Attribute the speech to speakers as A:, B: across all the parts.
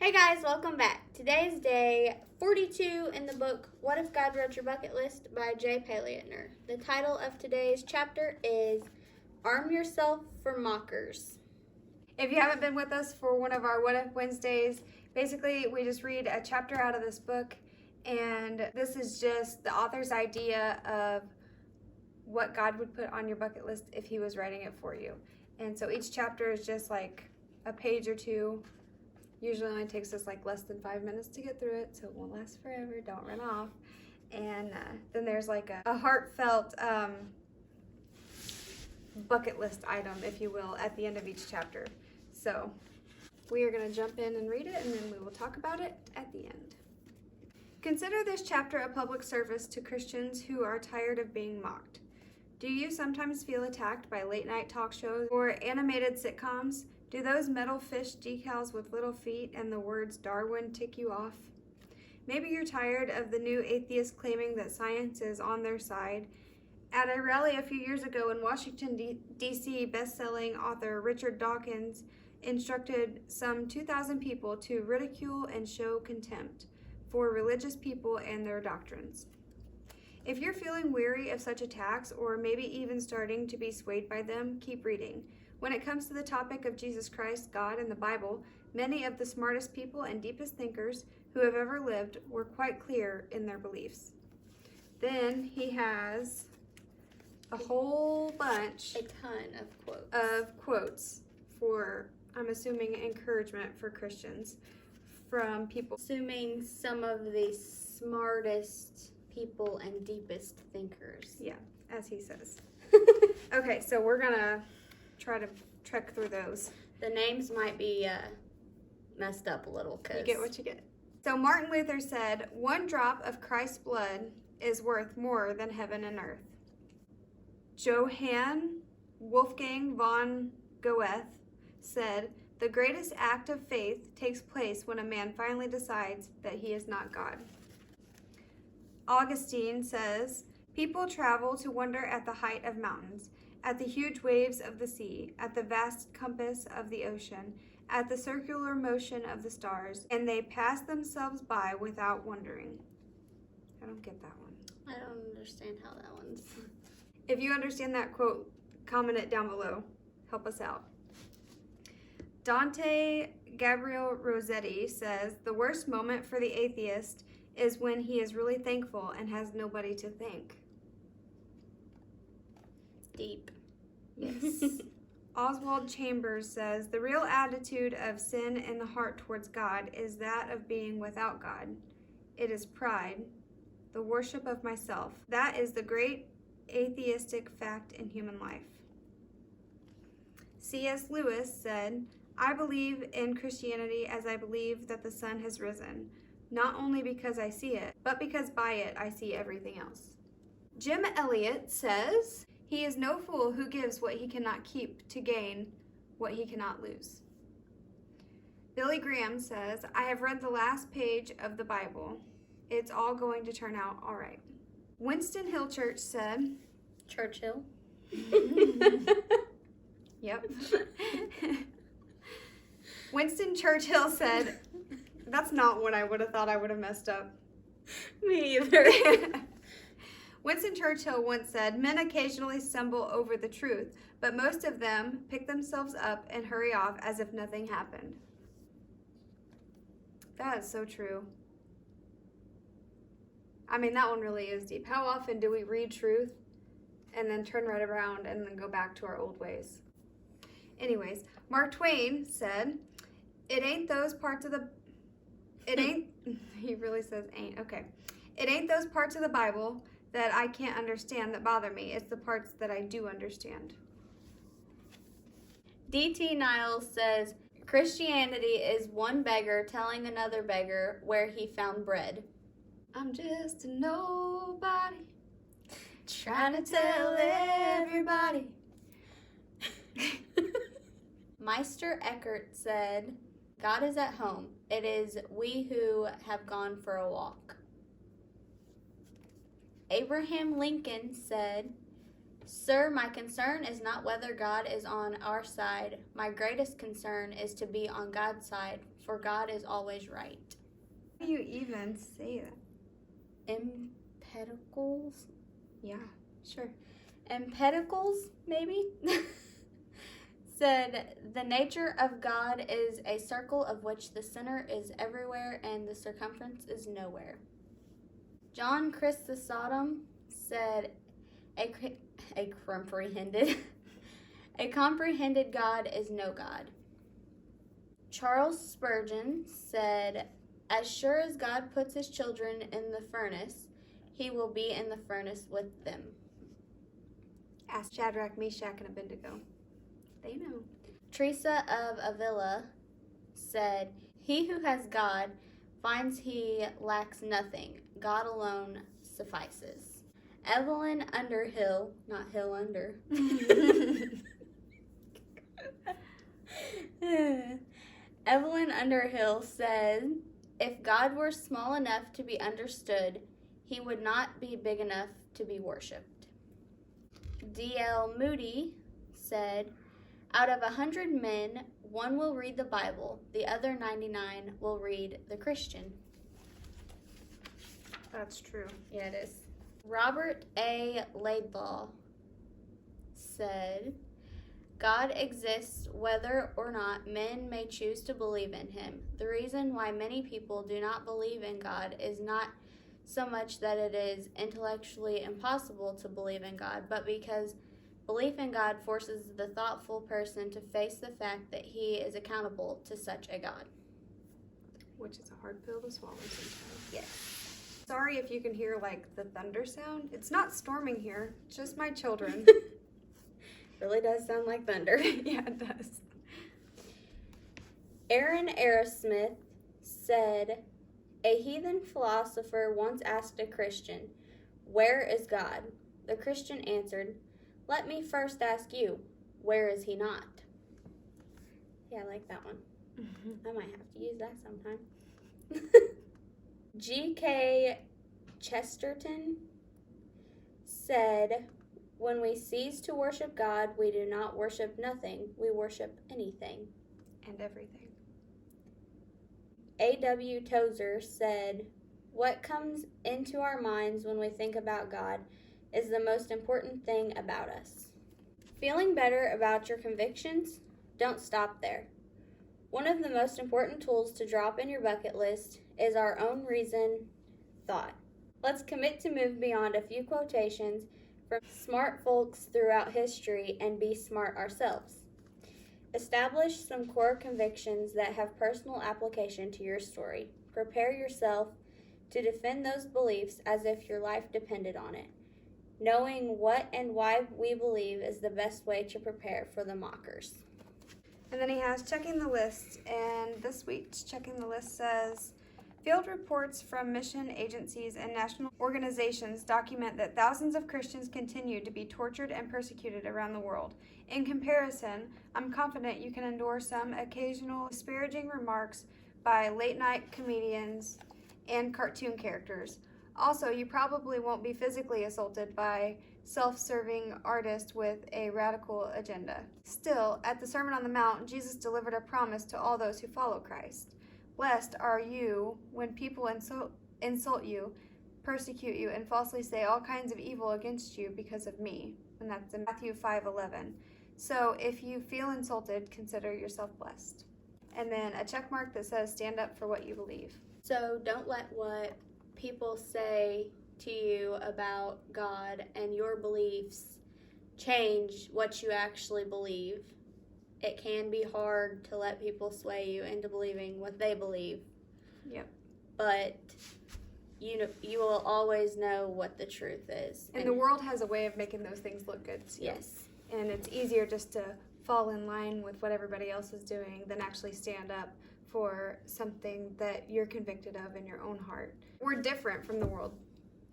A: Hey guys, welcome back. Today's day 42 in the book, What If God Wrote Your Bucket List by Jay Payleitner. The title of today's chapter is Arm Yourself for Mockers.
B: If you haven't been with us for one of our What If Wednesdays, basically we just read a chapter out of this book, and this is just the author's idea of what God would put on your bucket list if he was writing it for you. And so each chapter is just like a page or two. Usually only takes us like less than 5 minutes to get through it, so it won't last forever. Don't run off. And then there's like a heartfelt bucket list item, if you will, at the end of each chapter. So we are going to jump in and read it, and then we will talk about it at the end. Consider this chapter a public service to Christians who are tired of being mocked. Do you sometimes feel attacked by late-night talk shows or animated sitcoms? Do those metal fish decals with little feet and the words Darwin tick you off? Maybe you're tired of the new atheists claiming that science is on their side. At a rally a few years ago in Washington, D.C., best-selling author Richard Dawkins instructed some 2,000 people to ridicule and show contempt for religious people and their doctrines. If you're feeling weary of such attacks, or maybe even starting to be swayed by them, keep reading. When it comes to the topic of Jesus Christ, God, and the Bible, many of the smartest people and deepest thinkers who have ever lived were quite clear in their beliefs. Then he has a whole bunch,
A: A ton of
B: quotes for, I'm assuming, encouragement for Christians from people.
A: Assuming some of the smartest people and deepest thinkers.
B: Yeah, as he says. Okay, so we're gonna try to trek through those.
A: The names might be messed up a little.
B: You get what you get. So Martin Luther said, "One drop of Christ's blood is worth more than heaven and earth." Johann Wolfgang von Goethe said, "The greatest act of faith takes place when a man finally decides that he is not God." Augustine says, "People travel to wonder at the height of mountains, at the huge waves of the sea, at the vast compass of the ocean, at the circular motion of the stars, and they pass themselves by without wondering." I don't get that one.
A: I don't understand how that one's...
B: If you understand that quote, comment it down below. Help us out. Dante Gabriel Rossetti says, "The worst moment for the atheist is when he is really thankful and has nobody to thank."
A: Deep.
B: Yes. Oswald Chambers says, "The real attitude of sin in the heart towards God is that of being without God. It is pride, the worship of myself. That is the great atheistic fact in human life." C.S. Lewis said, "I believe in Christianity as I believe that the sun has risen, not only because I see it, but because by it I see everything else." Jim Elliot says, "He is no fool who gives what he cannot keep to gain what he cannot lose." Billy Graham says, "I have read the last page of the Bible. It's all going to turn out all right." Winston Churchill said,
A: Churchill.
B: Yep. Winston Churchill said, that's not what I would have thought I would have messed up.
A: Me either.
B: Winston Churchill once said, "Men occasionally stumble over the truth, but most of them pick themselves up and hurry off as if nothing happened." That is so true. I mean, that one really is deep. How often do we read truth and then turn right around and then go back to our old ways? Anyways, Mark Twain said, It ain't those parts of the he really says ain't, okay. "It ain't those parts of the Bible that I can't understand that bother me. It's the parts that I do understand."
A: D.T. Niles says, "Christianity is one beggar telling another beggar where he found bread."
B: I'm just a nobody
A: Trying to tell everybody. Meister Eckhart said, "God is at home. It is we who have gone for a walk." Abraham Lincoln said, "Sir, my concern is not whether God is on our side. My greatest concern is to be on God's side for God is always right.
B: How do you even say that?
A: Empedocles?
B: Yeah, sure.
A: Empedocles, maybe? Said, the nature of God is a circle of which the center is everywhere and the circumference is nowhere. John Chrysostom said, a comprehended God is no God. Charles Spurgeon said, as sure as God puts his children in the furnace, he will be in the furnace with them.
B: Ask Shadrach, Meshach, and Abednego. They know.
A: Teresa of Avila said, he who has God finds he lacks nothing. God alone suffices. Evelyn Underhill, not Hill Under. Evelyn Underhill said, if God were small enough to be understood, he would not be big enough to be worshipped. D.L. Moody said, out of 100 men, one will read the Bible, the other 99 will read the Christian.
B: That's true.
A: Yeah, it is. Robert A. Laidlaw said, God exists whether or not men may choose to believe in him. The reason why many people do not believe in God is not so much that it is intellectually impossible to believe in God, but because belief in God forces the thoughtful person to face the fact that he is accountable to such a God.
B: Which is a hard pill to swallow sometimes.
A: Yes.
B: Sorry if you can hear, like, the thunder sound. It's not storming here. It's just my children.
A: Really does sound like thunder.
B: Yeah, it does.
A: Aaron Aerosmith said, a heathen philosopher once asked a Christian, where is God? The Christian answered, let me first ask you, where is he not? Yeah, I like that one. I might have to use that sometime. G.K. Chesterton said, when we cease to worship God, we do not worship nothing, we worship anything.
B: And everything.
A: A.W. Tozer said, what comes into our minds when we think about God is the most important thing about us. Feeling better about your convictions? Don't stop there. One of the most important tools to drop in your bucket list is our own reason thought. Let's commit to move beyond a few quotations from smart folks throughout history and be smart ourselves. Establish some core convictions that have personal application to your story. Prepare yourself to defend those beliefs as if your life depended on it. Knowing what and why we believe is the best way to prepare for the mockers.
B: And then he has checking the list, and this week's checking the list says, field reports from mission agencies and national organizations document that thousands of Christians continue to be tortured and persecuted around the world. In comparison, I'm confident you can endure some occasional disparaging remarks by late-night comedians and cartoon characters. Also, you probably won't be physically assaulted by self-serving artists with a radical agenda. Still, at the Sermon on the Mount, Jesus delivered a promise to all those who follow Christ. Blessed are you when people insult you, persecute you, and falsely say all kinds of evil against you because of me. And that's in Matthew 5:11. So if you feel insulted, consider yourself blessed. And then a check mark that says stand up for what you believe.
A: So don't let what people say to you about God and your beliefs change what you actually believe. It can be hard to let people sway you into believing what they believe.
B: Yep.
A: But you will always know what the truth is.
B: And the world has a way of making those things look good too.
A: Yes.
B: And it's easier just to fall in line with what everybody else is doing than actually stand up for something that you're convicted of in your own heart. We're different from the world.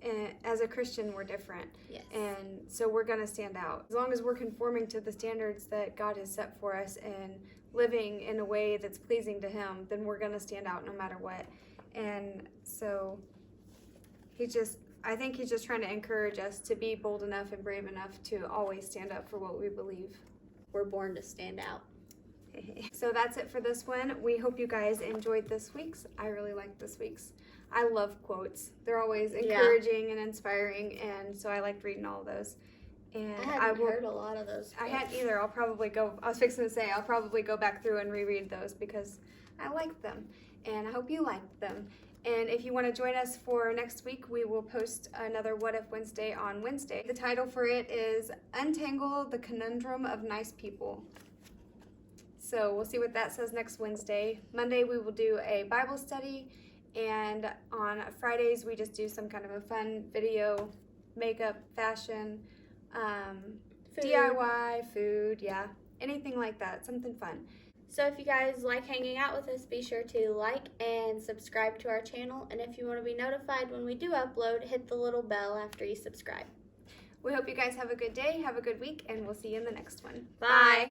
B: And as a Christian, we're different.
A: Yes.
B: And so we're going to stand out. As long as we're conforming to the standards that God has set for us and living in a way that's pleasing to Him, then we're going to stand out no matter what. And so I think He's just trying to encourage us to be bold enough and brave enough to always stand up for what we believe.
A: We're born to stand out.
B: So that's it for this one. We hope you guys enjoyed this week's. I really liked this week's. I love quotes. They're always encouraging and inspiring, and so I liked reading all of those. And
A: I hadn't heard a lot of those.
B: I hadn't either. I'll probably go back through and reread those because I liked them, and I hope you liked them. And if you want to join us for next week, we will post another What If Wednesday on Wednesday. The title for it is Untangle the Conundrum of Nice People. So we'll see what that says next Wednesday. Monday we will do a Bible study, and on Fridays we just do some kind of a fun video, makeup, fashion,
A: Food.
B: DIY, food, anything like that, something fun.
A: So if you guys like hanging out with us, be sure to like and subscribe to our channel. And if you want to be notified when we do upload, hit the little bell after you subscribe.
B: We hope you guys have a good day, have a good week, and we'll see you in the next one.
A: Bye.